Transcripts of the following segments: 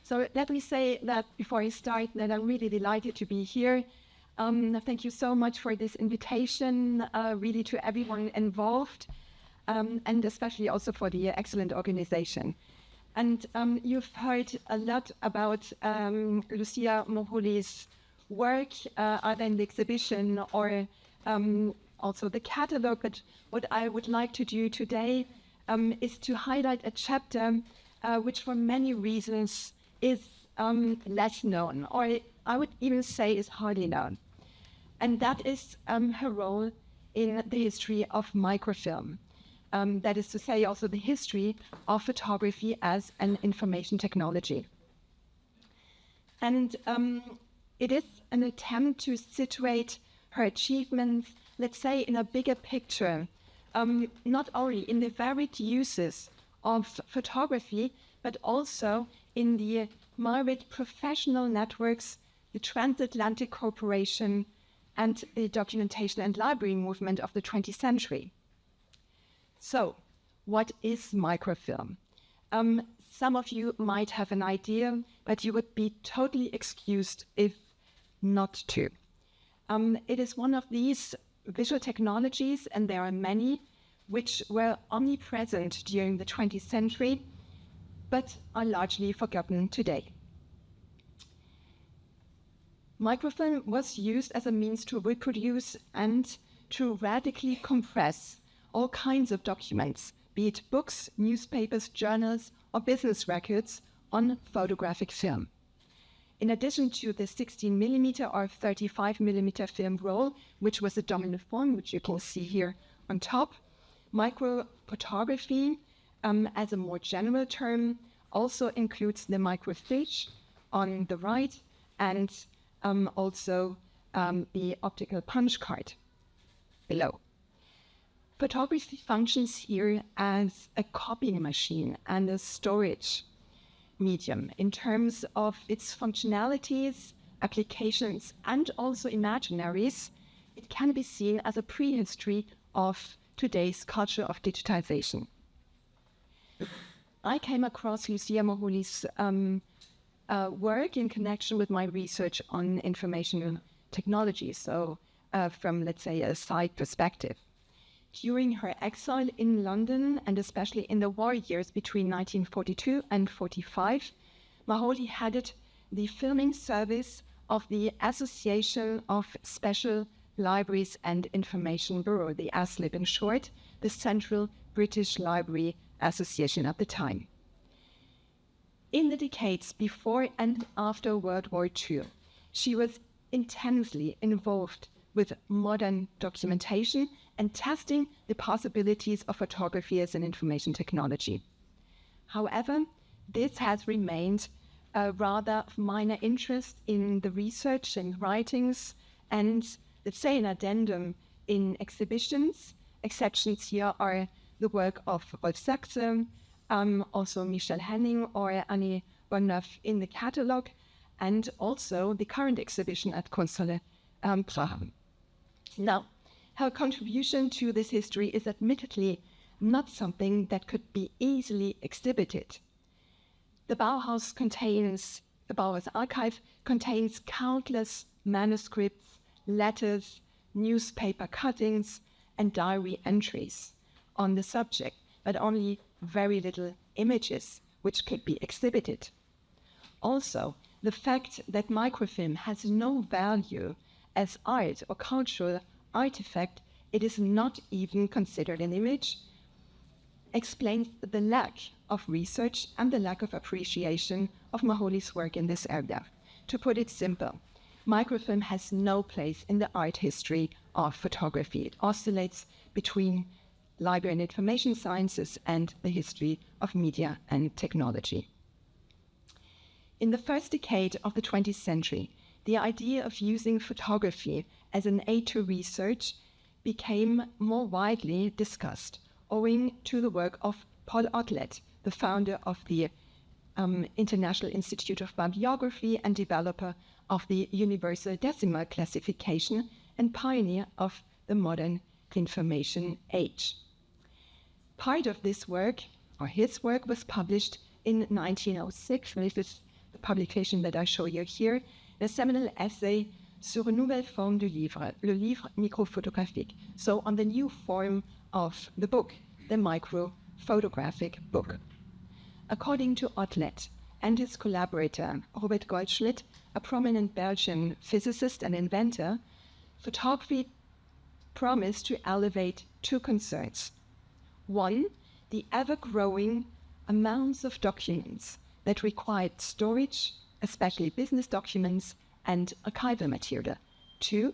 So let me say that before I start, that I'm really delighted to be here. Thank you so much for this invitation, really to everyone involved, and especially also for the excellent organization. And you've heard a lot about Lucie Moholy's work, either in the exhibition or also the catalog. But what I would like to do today is to highlight a chapter which for many reasons is less known, or I would even say is hardly known. And that is her role in the history of microfilm. That is to say, also the history of photography as an information technology. And it is an attempt to situate her achievements, let's say, in a bigger picture, not only in the varied uses of photography, but also in the myriad professional networks, the transatlantic cooperation, and the documentation and library movement of the 20th century. So, what is microfilm? Some of you might have an idea, but you would be totally excused if not to. It is one of these visual technologies, and there are many, which were omnipresent during the 20th century, but are largely forgotten today. Microfilm was used as a means to reproduce and to radically compress all kinds of documents, be it books, newspapers, journals, or business records on photographic film. In addition to the 16mm or 35mm film roll, which was the dominant form, which you can see here on top, microphotography, as a more general term, also includes the microfiche on the right and also the optical punch card below. Photography functions here as a copying machine and a storage medium in terms of its functionalities, applications, and also imaginaries. It can be seen as a prehistory of today's culture of digitization. I came across Lucie Moholy's work in connection with my research on information technology, so from, let's say, a side perspective. During her exile in London, and especially in the war years between 1942 and 45, Moholy headed the filming service of the Association of Special Libraries and Information Bureau, the ASLIB in short, the Central British Library Association at the time. In the decades before and after World War II, she was intensely involved with modern documentation and testing the possibilities of photography as an information technology. However, this has remained a rather minor interest in the research and writings, and let's say an addendum in exhibitions. Exceptions here are the work of Rolf Sachse, also Michel Henning or Annie Bonneuf in the catalogue, and also the current exhibition at Kunsthalle Prague. Now, her contribution to this history is admittedly not something that could be easily exhibited. The Bauhaus archive contains countless manuscripts, letters, newspaper cuttings, and diary entries on the subject, but only very little images which could be exhibited. Also, the fact that microfilm has no value as art or cultural artifact, it is not even considered an image, explains the lack of research and the lack of appreciation of Moholy's work in this area. To put it simple, microfilm has no place in the art history of photography. It oscillates between library and information sciences and the history of media and technology. In the first decade of the 20th century, the idea of using photography as an aid to research became more widely discussed, owing to the work of Paul Otlet, the founder of the International Institute of Bibliography and developer of the Universal Decimal Classification and pioneer of the modern information age. Part of this work, or his work, was published in 1906. This is the publication that I show you here, the seminal essay sur une nouvelle forme du livre, le livre microphotographique, so on the new form of the book, the microphotographic book. According to Otlet and his collaborator, Robert Goldschmidt, a prominent Belgian physicist and inventor, photography promised to elevate two concerns. One, the ever-growing amounts of documents that required storage, especially business documents and archival material. Two,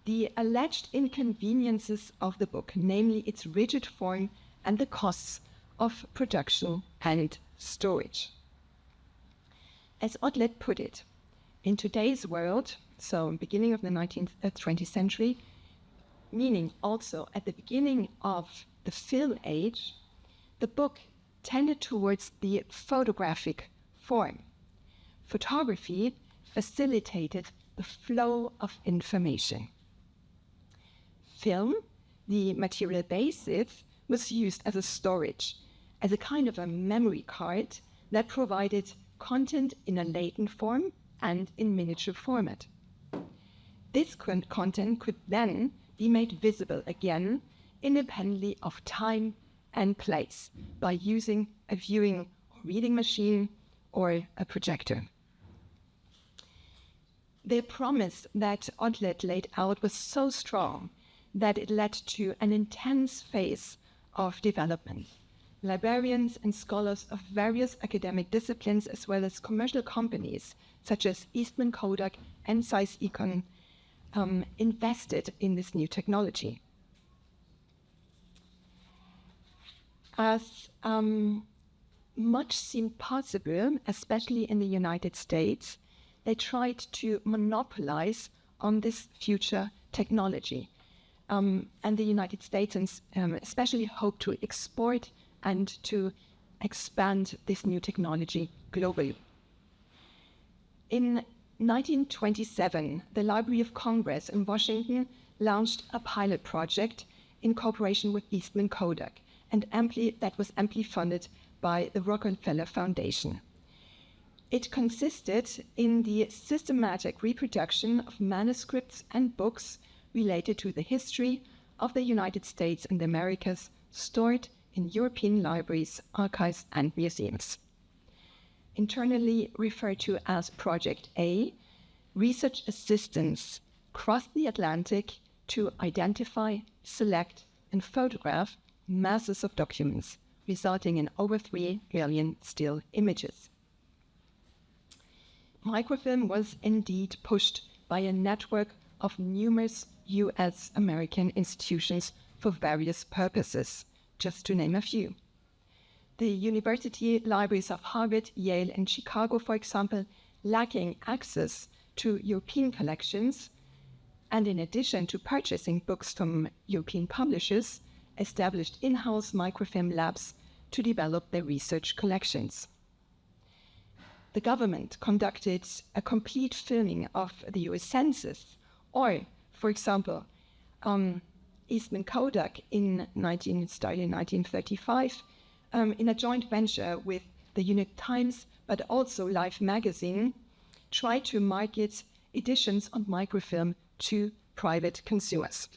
the alleged inconveniences of the book, namely its rigid form and the costs of production and storage. As Otlet put it, in today's world, so beginning of the 20th century, meaning also at the beginning of the film age, the book tended towards the photographic form. Photography facilitated the flow of information. Film, the material basis, was used as a storage, as a kind of a memory card that provided content in a latent form and in miniature format. This content could then be made visible again independently of time and place by using a viewing or reading machine or a projector. The promise that Otlet laid out was so strong that it led to an intense phase of development. Librarians and scholars of various academic disciplines, as well as commercial companies such as Eastman Kodak and Zeiss Icon, invested in this new technology. As much seemed possible, especially in the United States, they tried to monopolize on this future technology. And the United States especially hoped to export and to expand this new technology globally. In 1927, the Library of Congress in Washington launched a pilot project in cooperation with Eastman Kodak, and that was amply funded by the Rockefeller Foundation. It consisted in the systematic reproduction of manuscripts and books related to the history of the United States and the Americas stored in European libraries, archives, and museums. Internally referred to as Project A, research assistants crossed the Atlantic to identify, select, and photograph masses of documents, resulting in over 3 million still images. Microfilm was indeed pushed by a network of numerous US American institutions for various purposes, just to name a few. The university libraries of Harvard, Yale, and Chicago, for example, lacking access to European collections, and in addition to purchasing books from European publishers, established in-house microfilm labs to develop their research collections. The government conducted a complete filming of the US Census, or, for example, Eastman Kodak started in 1935 in a joint venture with the New York Times, but also Life magazine, tried to market editions of microfilm to private consumers.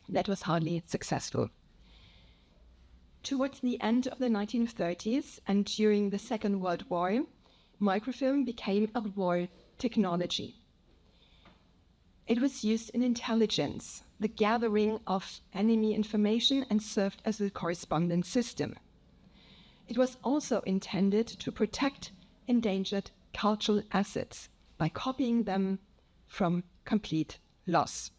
That was hardly successful. Towards the end of the 1930s and during the Second World War, microfilm became a war technology. It was used in intelligence, the gathering of enemy information, and served as a correspondence system. It was also intended to protect endangered cultural assets by copying them from complete loss.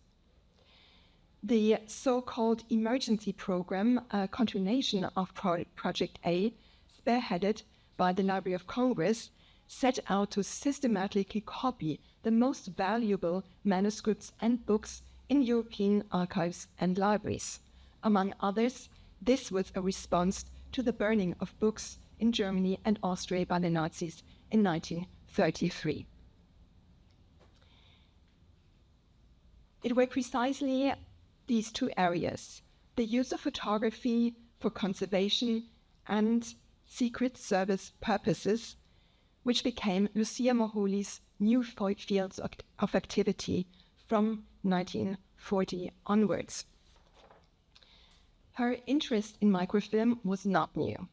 The so-called emergency program, a continuation of Project A, spearheaded by the Library of Congress, set out to systematically copy the most valuable manuscripts and books in European archives and libraries. Among others, this was a response to the burning of books in Germany and Austria by the Nazis in 1933. It were precisely these two areas, the use of photography for conservation and Secret Service purposes, which became Lucie Moholy's new fields of activity from 1940 onwards. Her interest in microfilm was not new.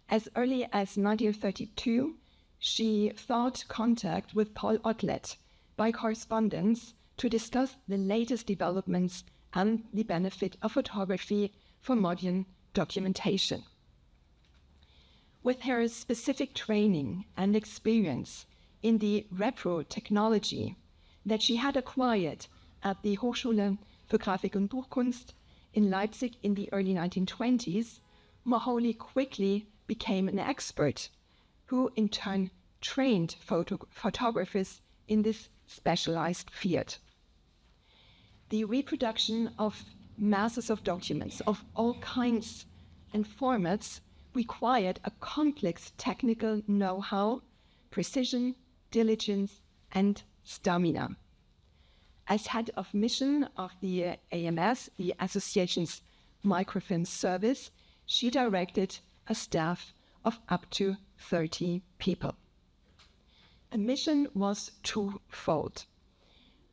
As early as 1932, she sought contact with Paul Otlet by correspondence to discuss the latest developments and the benefit of photography for modern documentation. With her specific training and experience in the repro technology that she had acquired at the Hochschule für Grafik und Buchkunst in Leipzig in the early 1920s, Moholy quickly became an expert who in turn trained photographers in this specialized field. The reproduction of masses of documents of all kinds and formats required a complex technical know-how, precision, diligence, and stamina. As head of mission of the AMS, the Association's microfilm service, she directed a staff of up to 30 people. The mission was twofold.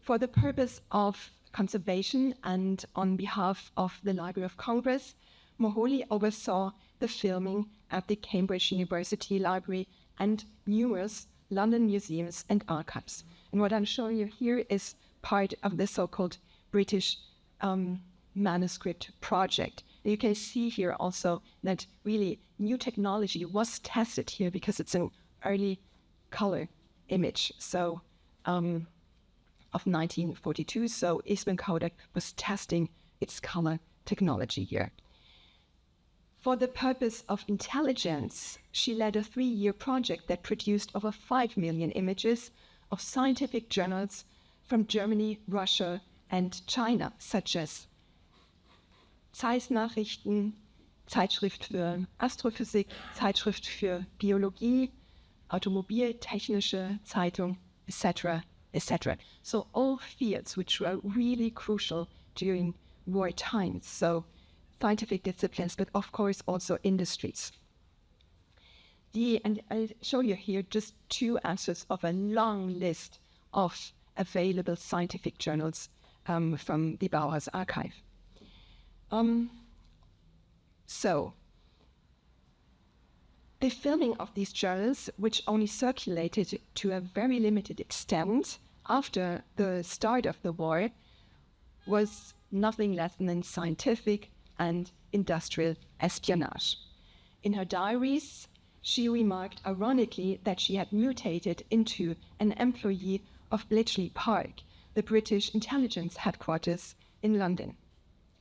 For the purpose of conservation and on behalf of the Library of Congress, Moholy oversaw the filming at the Cambridge University Library and numerous London museums and archives. And what I'm showing you here is part of the so-called British manuscript project. And you can see here also that really new technology was tested here because it's an early color image. So of 1942, so Eastman Kodak was testing its color technology here. For the purpose of intelligence, she led a 3-year project that produced over 5 million images of scientific journals from Germany, Russia, and China, such as Zeitnachrichten, Zeitschrift für Astrophysik, Zeitschrift für Biologie, Automobiltechnische Zeitung, etc., etc. So all fields which were really crucial during war times. So scientific disciplines, but of course also industries. And I'll show you here just 2 answers of a long list of available scientific journals from the Bauhaus archive. So the filming of these journals, which only circulated to a very limited extent after the start of the war, was nothing less than scientific and industrial espionage. In her diaries, she remarked ironically that she had mutated into an employee of Bletchley Park, the British intelligence headquarters in London,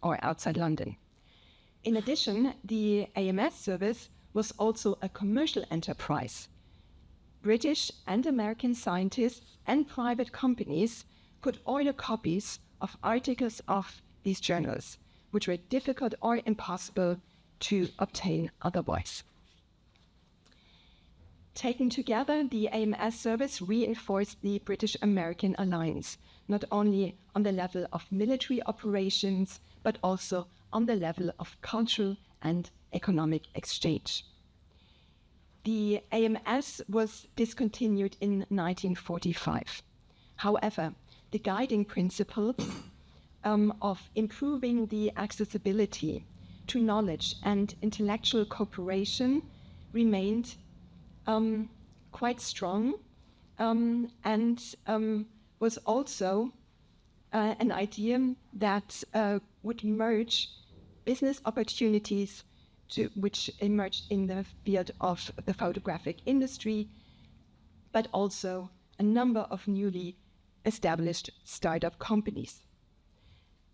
or outside London. In addition, the AMS service was also a commercial enterprise. British and American scientists and private companies could order copies of articles of these journals, which were difficult or impossible to obtain otherwise. Taken together, the AMS service reinforced the British-American alliance, not only on the level of military operations, but also on the level of cultural and economic exchange. The AMS was discontinued in 1945. However, the guiding principle of improving the accessibility to knowledge and intellectual cooperation remained quite strong and was also an idea that would merge business opportunities which emerged in the field of the photographic industry, but also a number of newly established startup companies.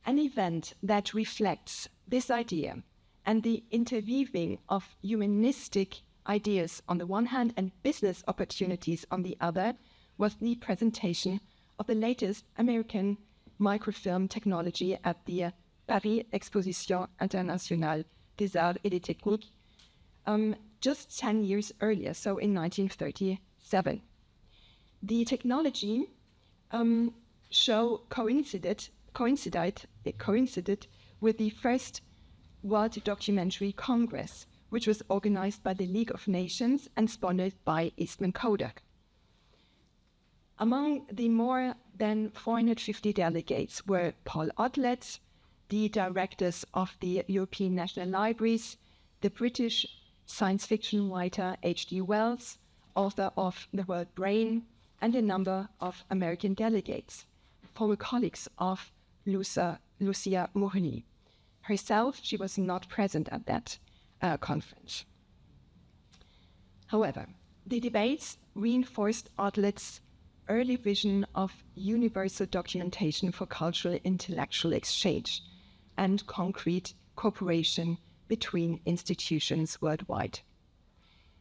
An event that reflects this idea and the interweaving of humanistic ideas on the one hand and business opportunities on the other was the presentation of the latest American microfilm technology at the Paris Exposition Internationale des Arts et des Techniques just 10 years earlier, so in 1937. The technology coincided with the first World Documentary Congress, which was organized by the League of Nations and sponsored by Eastman Kodak. Among the more than 450 delegates were Paul Otlet, the directors of the European National Libraries, the British science fiction writer H.G. Wells, author of The World Brain, and a number of American delegates, former colleagues of Lucia Moholy. Herself, she was not present at that conference. However, the debates reinforced Otlet's early vision of universal documentation for cultural intellectual exchange and concrete cooperation between institutions worldwide.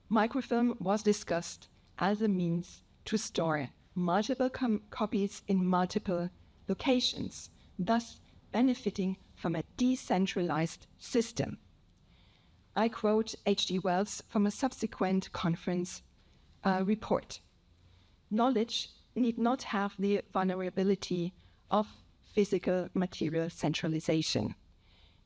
Microfilm was discussed as a means to store multiple copies in multiple locations, thus benefiting from a decentralized system. I quote H.G. Wells from a subsequent conference report. Knowledge need not have the vulnerability of physical material centralization.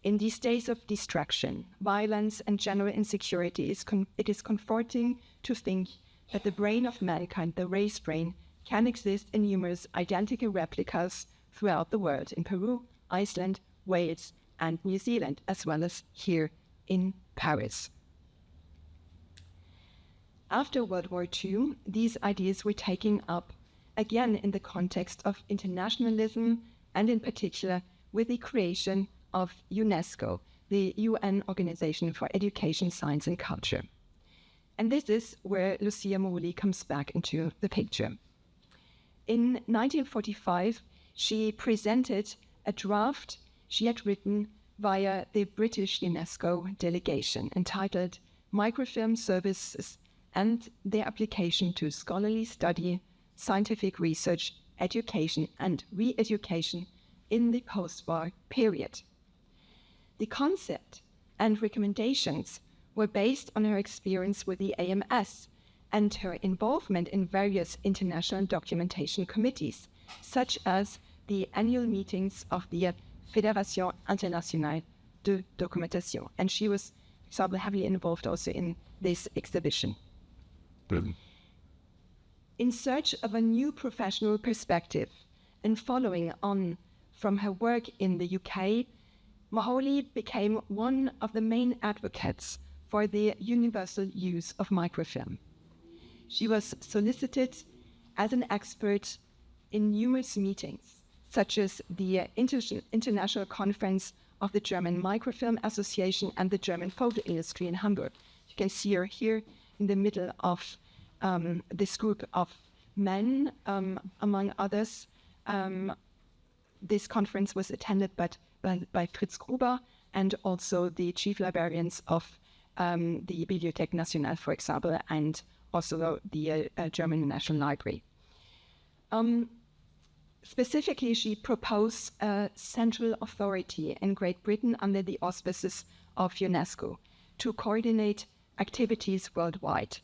In these days of distraction, violence, and general insecurity, it is comforting to think that the brain of mankind, the race brain, can exist in numerous identical replicas throughout the world, in Peru, Iceland, Wales, and New Zealand, as well as here in Paris. After World War II, these ideas were taken up again in the context of internationalism, and in particular with the creation of UNESCO, the UN Organization for Education, Science and Culture. And this is where Lucie Moholy comes back into the picture. In 1945, she presented a draft she had written via the British UNESCO delegation entitled Microfilm Services and Their Application to Scholarly Study, Scientific Research, Education and Re-education in the Post-War Period. The concept and recommendations were based on her experience with the AMS and her involvement in various international documentation committees, such as the annual meetings of the Fédération Internationale de Documentation. And she was, for example, heavily involved also in this exhibition. In search of a new professional perspective and following on from her work in the UK, Moholy became one of the main advocates for the universal use of microfilm. She was solicited as an expert in numerous meetings, such as the International Conference of the German Microfilm Association and the German Photo Industry in Hamburg. You can see her here in the middle of this group of men, among others. This conference was attended by Fritz Gruber and also the chief librarians of the Bibliothèque Nationale, for example, and also the German National Library. Specifically, she proposed a central authority in Great Britain under the auspices of UNESCO to coordinate activities worldwide.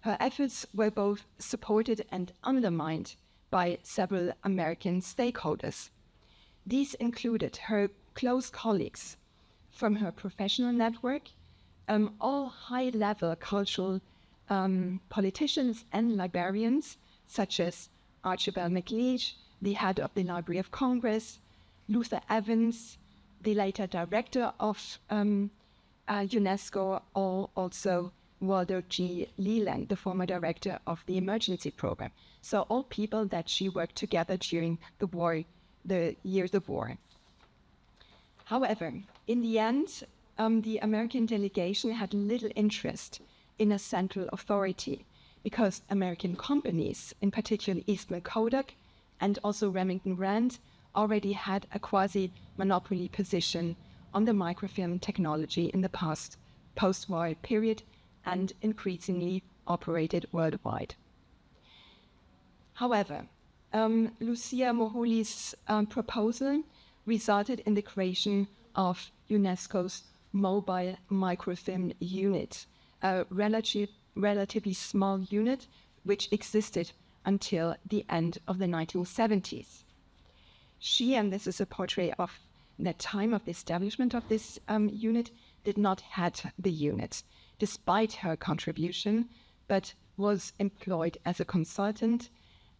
Her efforts were both supported and undermined by several American stakeholders. These included her close colleagues from her professional network, all high-level cultural politicians and librarians, such as Archibald MacLeish, the head of the Library of Congress, Luther Evans, the later director of UNESCO, or also Waldo G. Leland, the former director of the Emergency Program. So all people that she worked together during the war, the years of war. However, in the end, the American delegation had little interest in a central authority because American companies, in particular Eastman Kodak and also Remington Rand, already had a quasi-monopoly position on the microfilm technology in the post-war period and increasingly operated worldwide. However, Lucie Moholy's proposal resulted in the creation of UNESCO's Mobile Microfilm Unit, a relatively small unit which existed until the end of the 1970s. She, and this is a portrait of the time of the establishment of this unit, did not head the unit. despite her contribution, but was employed as a consultant,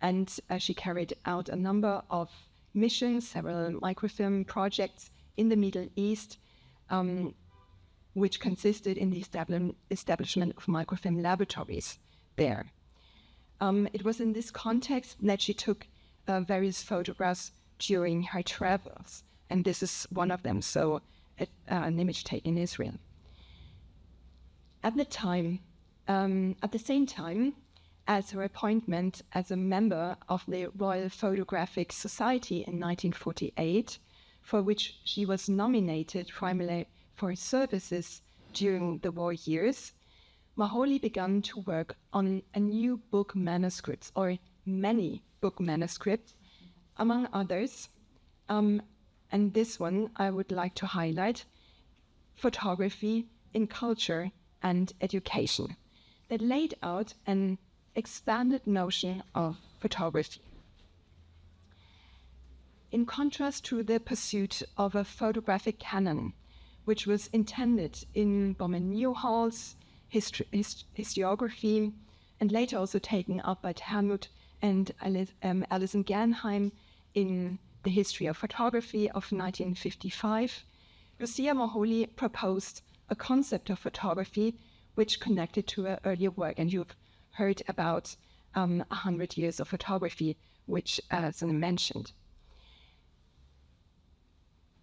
and she carried out a number of missions, several microfilm projects in the Middle East, which consisted in the establishment of microfilm laboratories there. It was in this context that she took various photographs during her travels, and this is one of them, so an image taken in Israel. At the same time as her appointment as a member of the Royal Photographic Society in 1948, for which she was nominated primarily for her services during the war years, Moholy began to work on a new book manuscripts, or many book manuscripts, among others, and this one I would like to highlight, Photography in Culture and Education, that laid out an expanded notion of photography. In contrast to the pursuit of a photographic canon, which was intended in Newhall's historiography, and later also taken up by Helmut and Alison Gernheim in the History of Photography of 1955, Lucie Moholy proposed a concept of photography which connected to her earlier work, and you've heard about 100 years of photography, which Alison mentioned.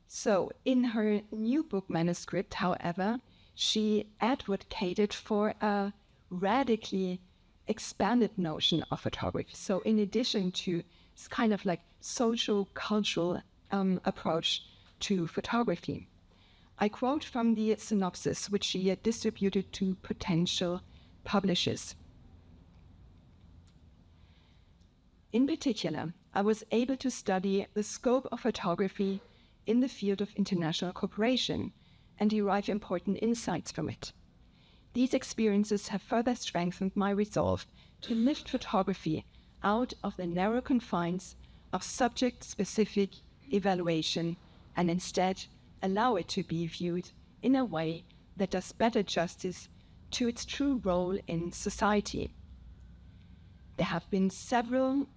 So in her new book manuscript, however, she advocated for a radically expanded notion of photography. So in addition to this kind of like social, cultural approach to photography, I quote from the synopsis which she had distributed to potential publishers. In particular, I was able to study the scope of photography in the field of international cooperation and derive important insights from it. These experiences have further strengthened my resolve to lift photography out of the narrow confines of subject-specific evaluation and instead allow it to be viewed in a way that does better justice to its true role in society. There have been several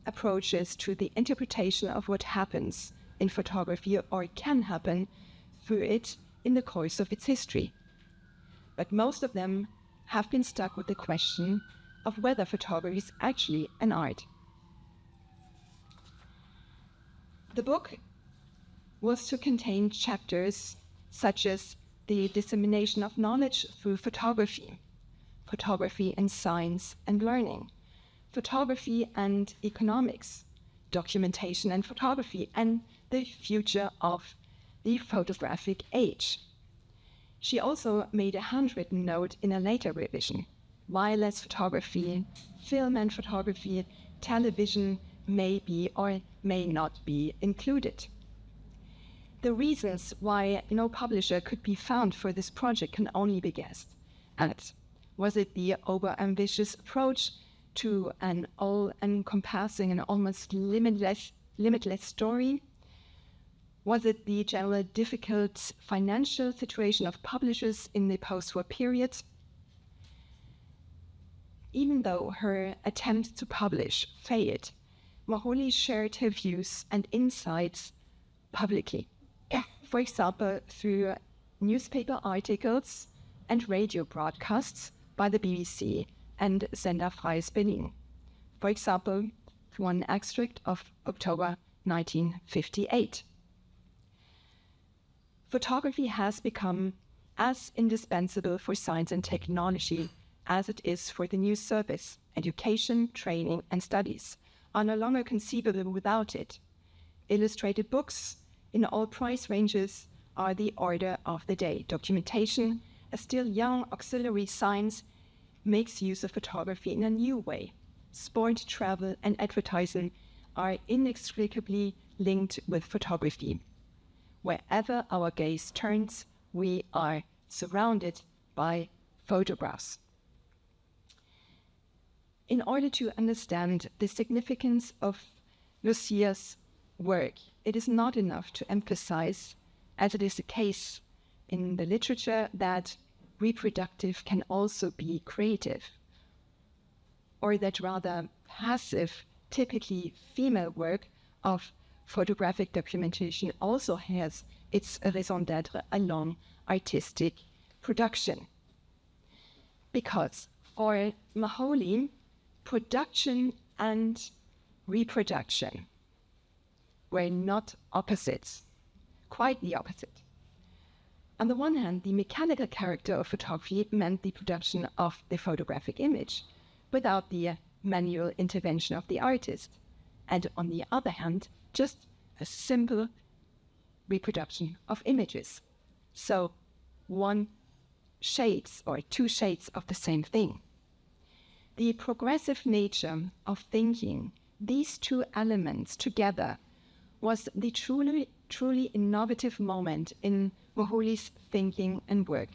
approaches to the interpretation of what happens in photography or can happen through it in the course of its history. But most of them have been stuck with the question of whether photography is actually an art. The book was to contain chapters such as the dissemination of knowledge through photography, photography and science and learning, photography and economics, documentation and photography, and the future of the photographic age. She also made a handwritten note in a later revision. Wireless photography, film and photography, television may be or may not be included. The reasons why no publisher could be found for this project can only be guessed at. Was it the over-ambitious approach to an all-encompassing and almost limitless story? Was it the general difficult financial situation of publishers in the post-war period? Even though her attempt to publish failed, Moholy shared her views and insights publicly. For example, through newspaper articles and radio broadcasts by the BBC and Sender Freies Berlin. For example, one extract of October 1958. Photography has become as indispensable for science and technology as it is for the news service. Education, training, and studies are no longer conceivable without it. Illustrated books in all price ranges are the order of the day. Documentation, a still young auxiliary science, makes use of photography in a new way. Sport, travel, and advertising are inextricably linked with photography. Wherever our gaze turns, we are surrounded by photographs. In order to understand the significance of Lucia's work, it is not enough to emphasize, as it is the case in the literature, that reproductive can also be creative, or that rather passive, typically female work of photographic documentation also has its raison d'être along artistic production. Because for Moholy, production and reproduction were not opposites, quite the opposite. On the one hand, the mechanical character of photography meant the production of the photographic image without the manual intervention of the artist. And on the other hand, just a simple reproduction of images. So one shades or two shades of the same thing. The progressive nature of thinking these two elements together was the truly innovative moment in Moholy's thinking and work.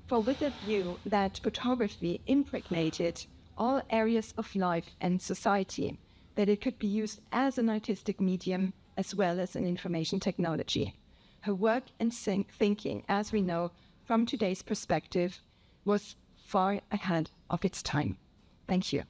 For with the view that photography impregnated all areas of life and society, that it could be used as an artistic medium as well as an information technology. Her work and thinking, as we know from today's perspective, was far ahead of its time. Thank you.